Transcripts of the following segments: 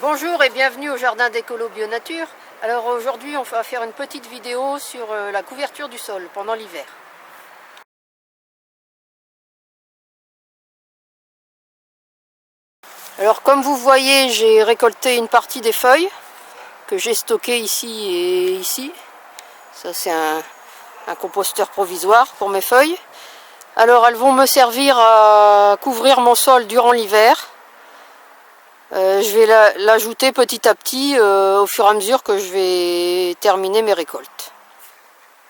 Bonjour et bienvenue au jardin d'écolo Bio-Nature. Alors aujourd'hui on va faire une petite vidéo sur la couverture du sol pendant l'hiver. Alors comme vous voyez, j'ai récolté une partie des feuilles que j'ai stockées ici et ici. Ça c'est un composteur provisoire pour mes feuilles. Alors elles vont me servir à couvrir mon sol durant l'hiver. Je vais l'ajouter petit à petit au fur et à mesure que je vais terminer mes récoltes.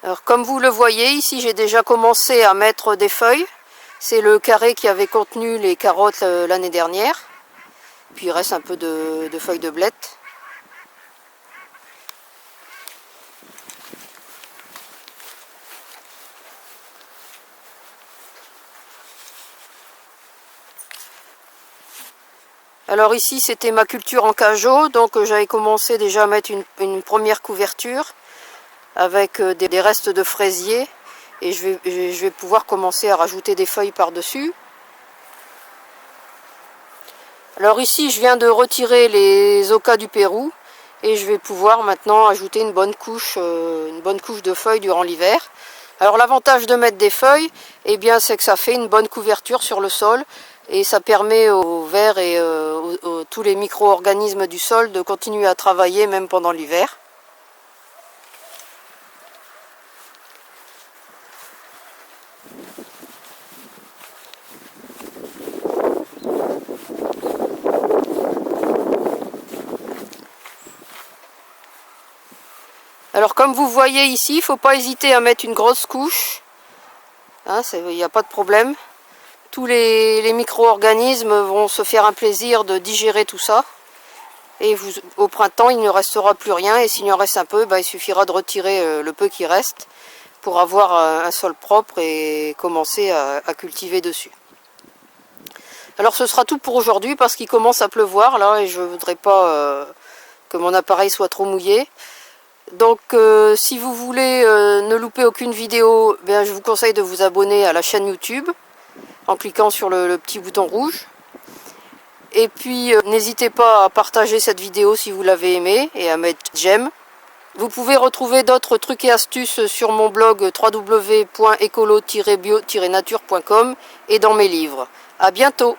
Alors comme vous le voyez, ici j'ai déjà commencé à mettre des feuilles. C'est le carré qui avait contenu les carottes l'année dernière. Puis il reste un peu de feuilles de blettes. Alors ici c'était ma culture en cajot, donc j'avais commencé déjà à mettre une première couverture avec des restes de fraisier et je vais pouvoir commencer à rajouter des feuilles par-dessus. Alors ici je viens de retirer les ocas du Pérou et je vais pouvoir maintenant ajouter une bonne couche de feuilles durant l'hiver. Alors l'avantage de mettre des feuilles, eh bien, c'est que ça fait une bonne couverture sur le sol et ça permet aux vers et tous les micro-organismes du sol de continuer à travailler même pendant l'hiver. Alors comme vous voyez ici, il ne faut pas hésiter à mettre une grosse couche, hein, il n'y a pas de problème. Tous les micro-organismes vont se faire un plaisir de digérer tout ça. Et au printemps, il ne restera plus rien. Et s'il en reste un peu, il suffira de retirer le peu qui reste pour avoir un sol propre et commencer à cultiver dessus. Alors ce sera tout pour aujourd'hui parce qu'il commence à pleuvoir là et je ne voudrais pas que mon appareil soit trop mouillé. Donc si vous voulez ne louper aucune vidéo, je vous conseille de vous abonner à la chaîne YouTube en cliquant sur le petit bouton rouge. Et puis n'hésitez pas à partager cette vidéo si vous l'avez aimée et à mettre j'aime. Vous pouvez retrouver d'autres trucs et astuces sur mon blog www.ecolo-bio-nature.com et dans mes livres. À bientôt!